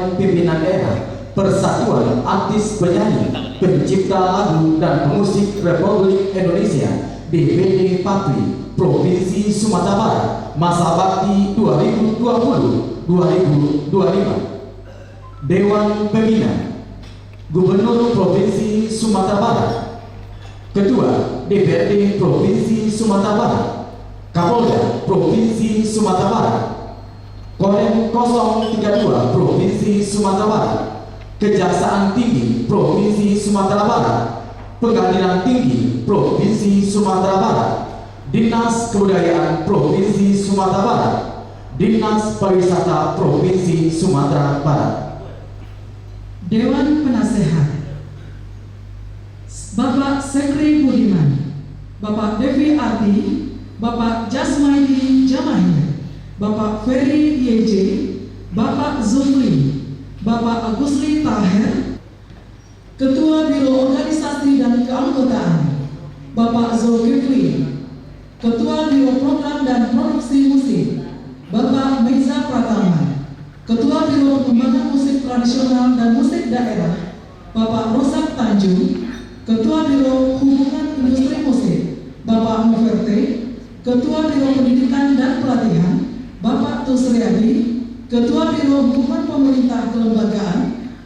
Dewan Pimpinan Daerah Persatuan Artis Penyanyi Pencipta Lagu dan Pemusik Republik Indonesia DPD Papri Provinsi Sumatera Barat masa bakti 2020-2025. Dewan Pembina Gubernur Provinsi Sumatera Barat, Ketua DPRD Provinsi Sumatera Barat, Kapolda Provinsi Sumatera Barat, Korem 032 Provinsi Sumatera Barat, Kejaksaan Tinggi Provinsi Sumatera Barat, Pengadilan Tinggi Provinsi Sumatera Barat, Dinas Kebudayaan Provinsi Sumatera Barat, Dinas Pariwisata Provinsi Sumatera Barat. Dewan Penasehat Bapak Sekri Budiman, Bapak Devi Arti, Bapak Jasmaidi Jamahir, Bapak Ferry YJ, Bapak Zulli, Bapak Agusli Taher, Ketua Biro Organisasi dan Keanggotaan, Bapak Zulkifli, Ketua Biro Program dan Produksi Musik, Bapak Meiza Pratama, Ketua Biro Pengembangan Musik Tradisional dan Musik Daerah, Bapak Rosak Tanjung, Ketua Biro Hubungan Industri Musik, Bapak Muferte, Ketua Biro Pendidikan dan Pelatihan, Bapak Tusriadi, Ketua Biro Hubungan Pemerintah Kelembagaan,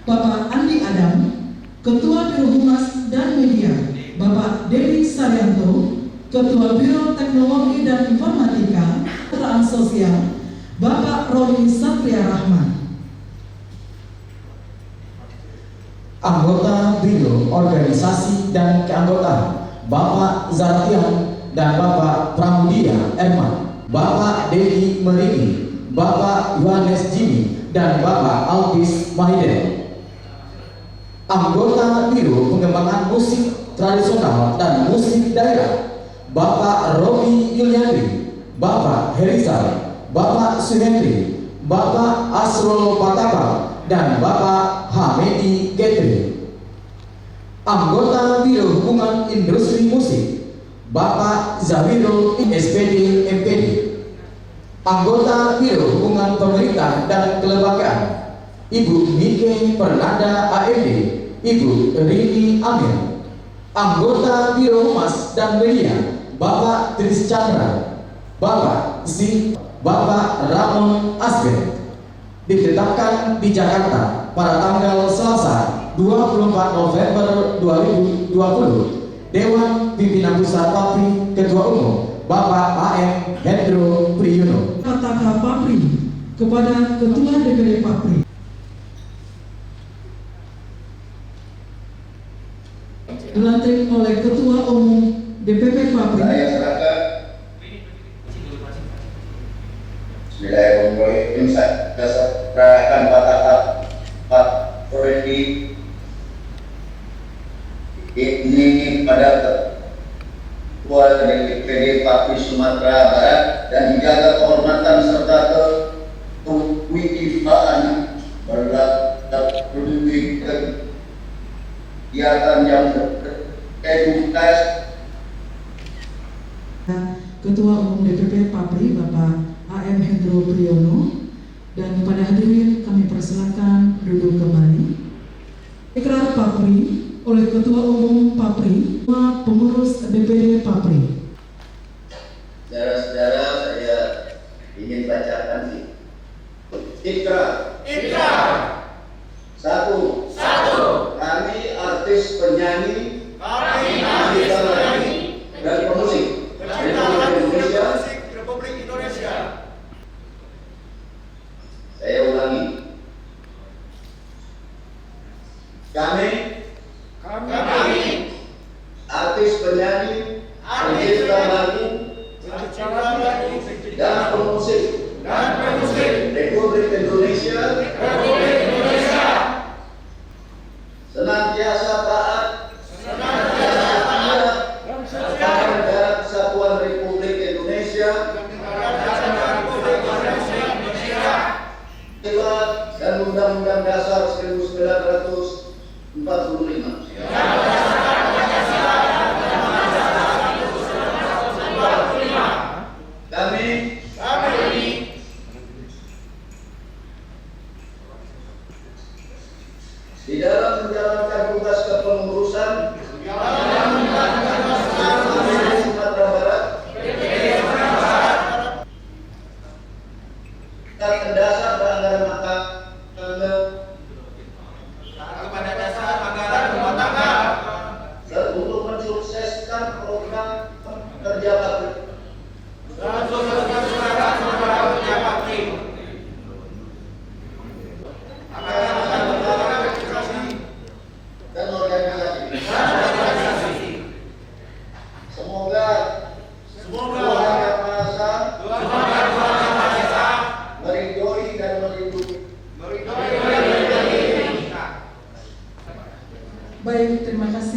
Bapak Andi Adam, Ketua Biro Humas dan Media, Bapak Dedi Saryanto, Ketua Biro Teknologi dan Informatika, Kesejahteraan Sosial, Bapak Roni Satria Rahman. Anggota Biro Organisasi dan Keanggotaan Bapak Zartian dan Bapak Pramudia Erman, Bapak Dedi Merigi, Bapak Yohanes Jimmy dan Bapak Altis Mahidel. Anggota Biro Pengembangan Musik Tradisional dan Musik Daerah Bapak Robi Yuliandri, Bapak Herizal, Bapak Suhendri, Bapak Asrul Patapa dan Bapak Hamidi Getri. Anggota Biro Hubungan Industri Musik Bapak Zawirul SPD MPD. Anggota Biro Hubungan Pemerintah dan Kelembagaan Ibu Nike Pernanda AMD, Ibu Rini Amir. Anggota Biro Humas dan Media Bapak Tris Chandra, Bapak Zin, Bapak Ramon Asger. Ditetapkan di Jakarta pada tanggal Selasa 24 November 2020. Dewan Pimpinan Pusat Papri Ketua Umum Bapak AM Hendro Priyono. Kata Papri kepada Ketua DPD Papri. Dilantik oleh Ketua Umum DPP Papri. Saya serahkan. Bismillahirrahmanirrahim. Saya serahkan Pak Freddy ini pada Ketua DPD Papri Sumatera Barat dan dijaga kehormatan serta kewibawaan berlaku kegiatan yang edukasi. Ketua Umum DPP Papri Bapak AM Hendro Priyono, dan kepada hadirin kami persilakan duduk kembali. Ikrar Papri oleh Ketua Umum Papri, pengurus DPD Papri. Saudara-saudara, saya ingin bacakan sih. Ikrar. Satu. Kami artis penyanyi dan pemusik Republik Indonesia. Saya ulangi. Kami artis penyanyi, pencipta lagu dan pemusik Republik Indonesia senantiasa taat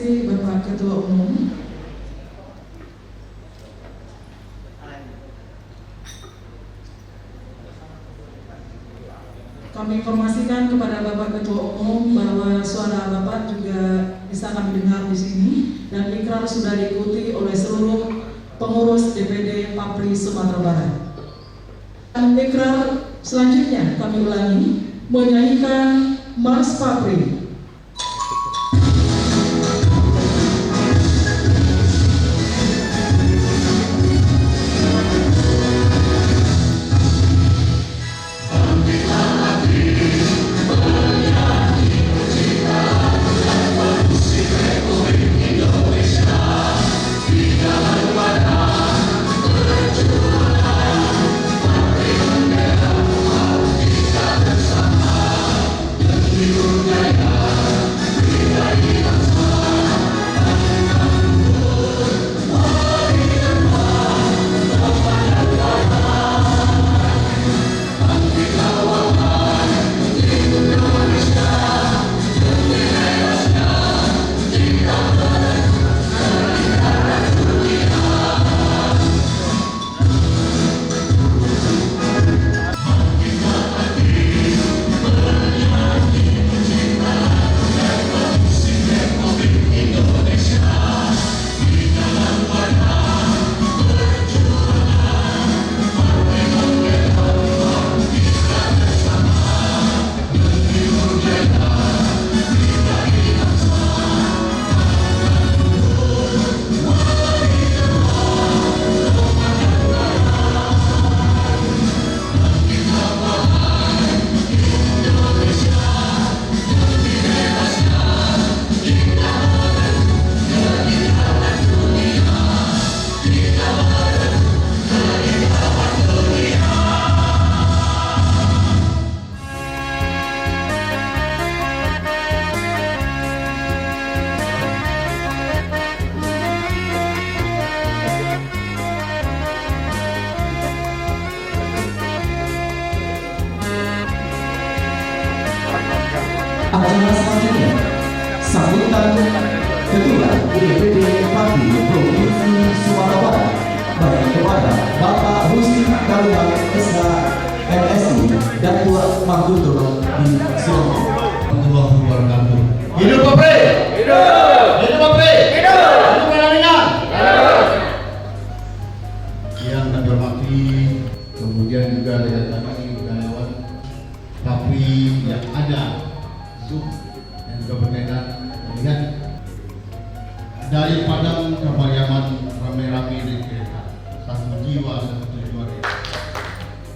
kasih Bapak Ketua Umum. Kami informasikan kepada Bapak Ketua Umum bahwa suara Bapak juga bisa kami dengar di sini dan ikrar sudah diikuti oleh seluruh pengurus DPD Papri Sumatera Barat. Dan ikrar selanjutnya kami ulangi, menyanyikan Mars Papri. Acara selanjutnya, sambutan Ketua DPD Papri Provinsi Sumatera Barat bagi kepada Bapak Rusdi Kaluang SH MSI dan Tuan Mangguntur di Solo. Warahmatullahi wabarakatuh. Hidup Papri! Hidup! Hidup Papri! Hidup! Hidup Pendampingan! Yang kami hormati, kemudian juga dengan kami karyawan Papri yang ada Zoom dan juga berkaitan melihat dari Padang ke Pariaman rame-rame di kereta, satu jiwa satu tujuan.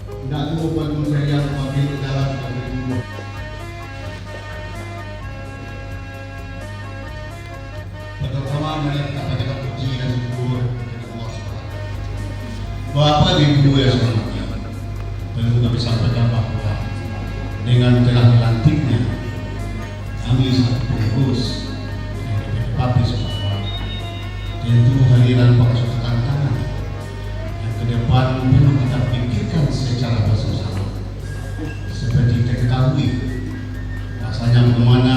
Tidak lupa bantu saya bagi jalan bagi dulu. Pertama melihat kata-kata puji dan syukur kepada Allah SWT. Bapak Ibu yang saya hormati, perlu kami sampaikan bahwa dengan telah dilantiknya kami satu pengurus DPD Papri Sumatera Barat, tentu hadiran pada suatu tantangan yang ke depan perlu kita pikirkan secara bersama-sama. Seperti kita ketahui, rasanya bagaimana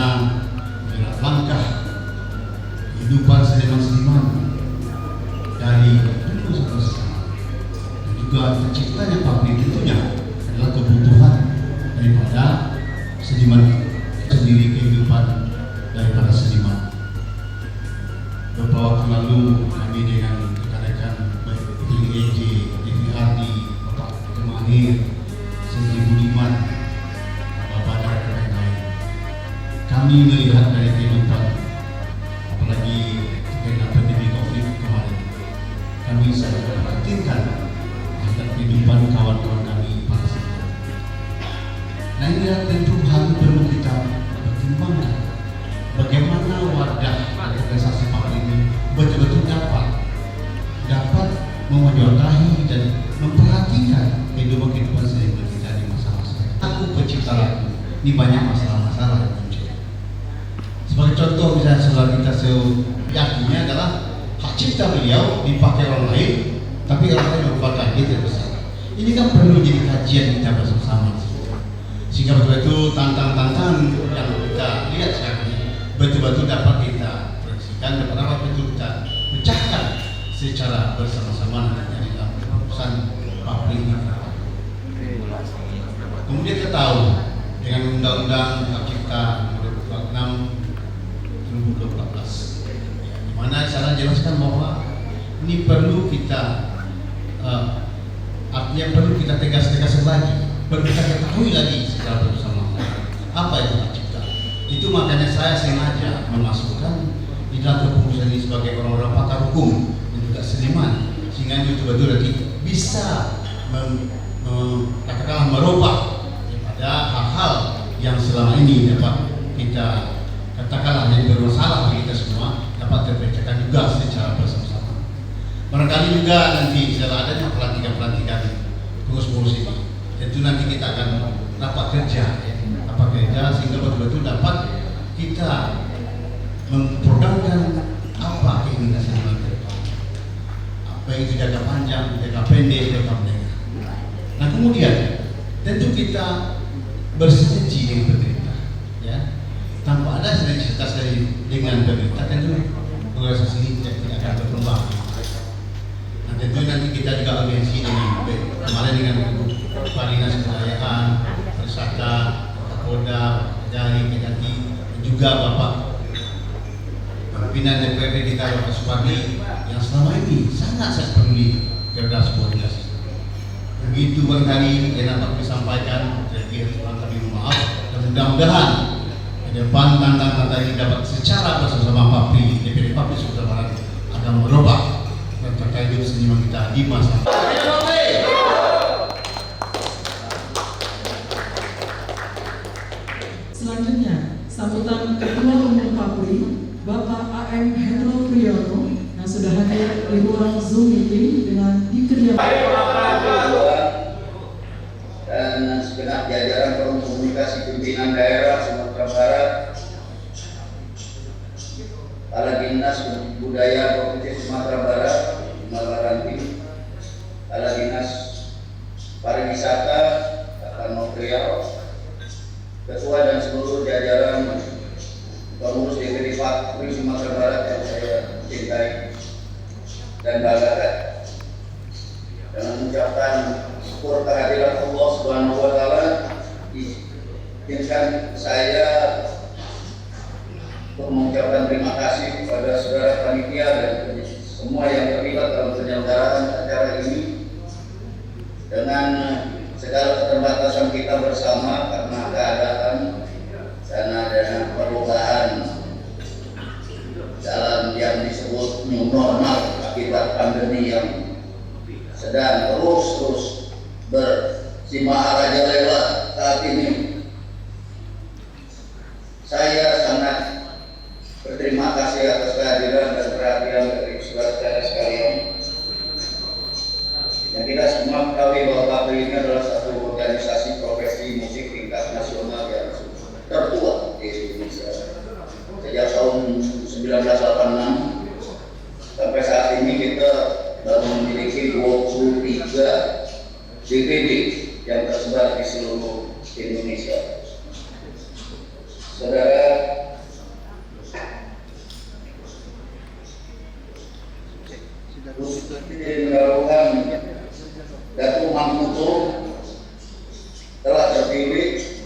gerak langkah kehidupan seniman-seniman dari dulu sampai sekarang, dan juga terciptanya Papri tentunya adalah kebutuhan daripada seniman sendiri, kehidupan daripada seniman. Beberapa waktu lalu kami dengan rekan-rekan baik DPD, DPRD, Bapak Jemahir, Sendiri Budiman, Bapak dan lain-lain, kami melihat dari kehidupan, apalagi dengan pandemi COVID kemarin, kami sangat memperhatikan tentang kehidupan kawan-kawan kami para seniman. Nah, ini tentu hal perlu kita pertimbangkan, bagaimana wadah organisasi Papri ini betul-betul dapat mewadahi dan memperhatikan kehidupan seniman kita di masa-masa. Aku pencipta lagu, ini banyak masalah-masalah yang muncul. Sebagai contoh, misalnya saudara kita yakinnya adalah hak cipta beliau dipakai orang lain, tapi orang lain merupakan kita besar. Ini kan perlu jadi kajian kita bersama-sama. Sehingga betul-betul tantangan yang kita lihat sekarang ini betul-betul dapat kita prediksi. diskusikan dan dapat betul kita pecahkan secara bersama-sama dari dalam keputusan Papri ini. Kemudian kita tahu dengan Undang-Undang Hak Cipta nomor 26 2014, di mana saya jelaskan bahwa ini perlu kita artinya perlu kita tegas-tegas lagi, perlu kita ketahui lagi secara bersama apa itu hak cipta. Itu makanya saya sengaja memasukkan di dalam kepengurusan ini sebagai orang-orang pakar hukum dan juga seniman, sehingga itu betul-betul nanti bisa katakanlah merubah pada hal-hal yang selama ini dapat kita katakanlah yang bermasalah bagi kita semua dapat terpecahkan juga secara bersama-sama. Barangkali juga nanti setelah adanya pelantikan pengurus-pengurus ini, tentu nanti kita akan rapat kerja sehingga betul-betul dapat kita memprogramkan apa keinginan seniman ke depan, apa itu jangka panjang, jangka pendek, jangka menengah. Nah kemudian tentu kita bersinergi dengan pemerintah, ya, tanpa ada sinergitas dengan pemerintah tentu organisasi ini tidak akan berkembang. Nah tentu nanti kita juga organisasi dengan kemarin dengan Parinas Kebudayaan, Persata, Kapolda, Jari, Kejati, juga Bapak pimpinan DPRD kita Bapak Supardi yang selama ini sangat peduli terhadap sebuah organisasi. Begitu barangkali yang dapat disampaikan, jadi kami mohon maaf dan mudah-mudahan ke depan tantangan ini dapat secara bersama Papri, DPD Papri Sumatera Barat akan merubah terkait hidup seniman kita di masa. Selanjutnya, sambutan Ketua Umum Papri, Bapak AM Hendro Priyono yang sudah hadir di ruang Zoom meeting dengan dikediakan. Dan segenap jajaran Forum Komunikasi Pimpinan Daerah Sumatera Barat, Kepala Dinas Budaya Provinsi Sumatera Barat, Malaranti, Kepala Dinas Pariwisata, Kapan Riau, Ketua dan seluruh jajaran pengurus DPD Papri Sumatera Barat yang saya cintai dan banggakan. Dengan mengucapkan syukur kehadiran Allah Subhanahu wa Ta'ala, izinkan saya untuk mengucapkan terima kasih kepada saudara panitia dan semua yang terlibat dalam penyelenggaraan acara ini. Dengan segala keterbatasan kita bersama karena keadaan dan ada perubahan dalam yang disebut new normal akibat pandemi yang sedang terus bersimaharajalela saat ini. Saya sangat berterima kasih atas kehadiran dan perhatian dari saudara-saudara sekalian. Yang kita semua ketahui bahwa Papri ini adalah satu organisasi profesi musik tingkat nasional yang tertua di Indonesia. Sejak tahun 1986 sampai saat ini kita baru memiliki 23 DPD yang tersebar di seluruh Indonesia. Saudara, Menggarukan Datuk Mangkuto telah terpilih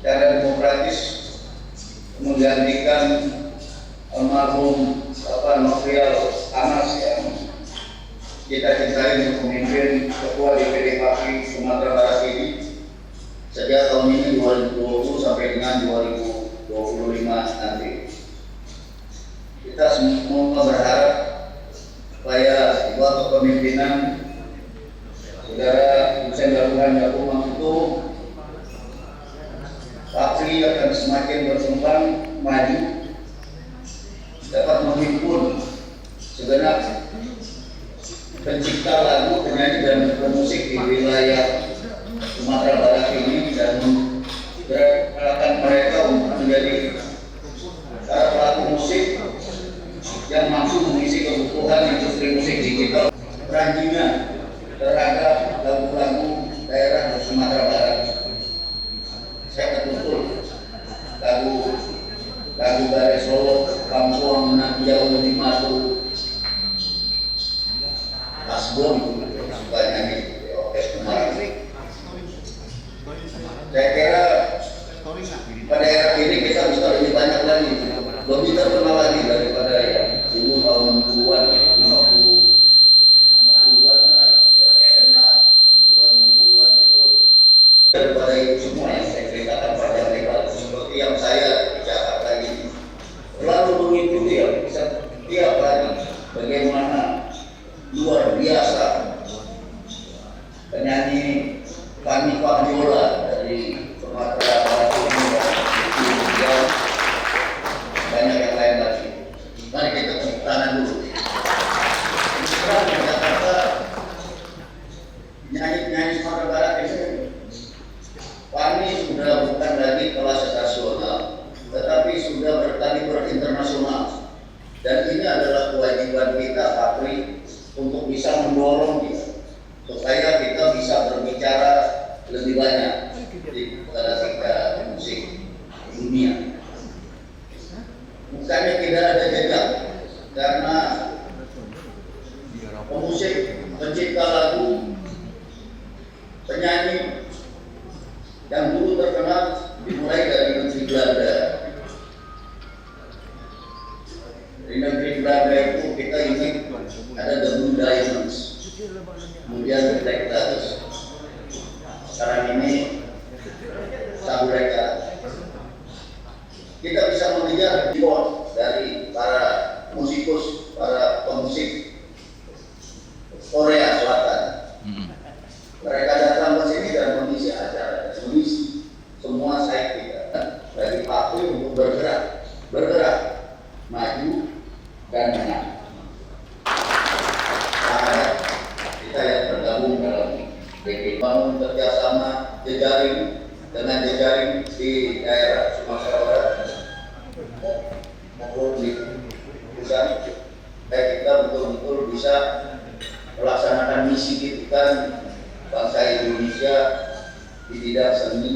secara demokratis menggantikan almarhum Bapak Nofrial Anas yang kita cintai untuk memimpin Ketua DPD Papri Sumatera Barat ini sejak tahun ini 2020 sampai dengan 2025 nanti. Kita semua berharap supaya buat kepemimpinan Saudara Hussein Garuhan Datuk Mangkuto, Papri akan semakin berkembang maju, dapat menghimpun segenap pencipta lagu, penyanyi dan pemusik di wilayah Sumatera Barat ini dan menggerakkan mereka untuk menjadi para pelaku musik yang mampu mengisi kebutuhan industri musik digital peranjingan terhadap lagu-lagu daerah di Sumatera Barat. Saya betul lagu Bare Solo, Kampung dengan jauh lebih masuk Asbon suka nyanyi orkes kemarin. Saya kira pada era ini kita bisa lebih banyak lagi, lebih terkenal lagi daripada yang dulu tahun 20-an, 50-an, itu. Daripada itu semua yang saya ceritakan pada mereka, seperti yang saya di Jakarta ini, selalu mengikuti ya, setiap hari bagaimana luar biasa penyanyi Fanny Fabiola dari Sumatera Barat ini, banyak yang lain lagi. Mari kita tepuk tangan dulu. Sekarang di Jakarta penyanyi Sumatera Barat ini, Fanny sudah bukan lagi kelas nasional, tetapi sudah berkaliber internasional. Dan ini adalah kewajiban kita, Kapri, untuk bisa mendorong dia, supaya kita bisa berbicara lebih banyak di tingkat musik dunia. Bukannya tidak ada jejak, karena pemusik, pencipta lagu, penyanyi yang dulu terkenal dimulai dari negeri Belanda. Di negeri Belanda itu kita ingin ada The Blue Diamonds, kemudian The Black Stars. Sekarang ini Sabureka. Kita bisa mengejar reward dari para musikus, para pemusik Korea Selatan. Mereka datang ke sini dan mengisi acara, mengisi semua site kita. Dari Papua untuk bergerak, maju dan menang. Kita yang tergabung dalam DP bangun kerjasama jejaring dengan jejaring di daerah Sumatera Barat maupun di pusat, kita betul-betul bisa melaksanakan misi kita bangsa Indonesia di bidang seni,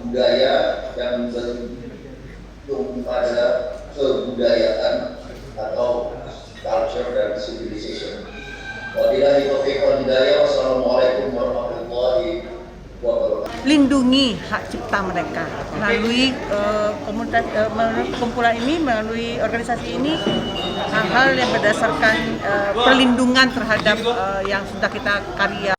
budaya yang berujung pada kebudayaan atau culture dan civilization. Wabillahi taufiq wal hidayah. Wassalamualaikum warahmatullahi wabarakatuh. Lindungi hak cipta mereka melalui kumpulan ini, melalui organisasi ini, hal-hal yang berdasarkan perlindungan terhadap yang sudah kita karya.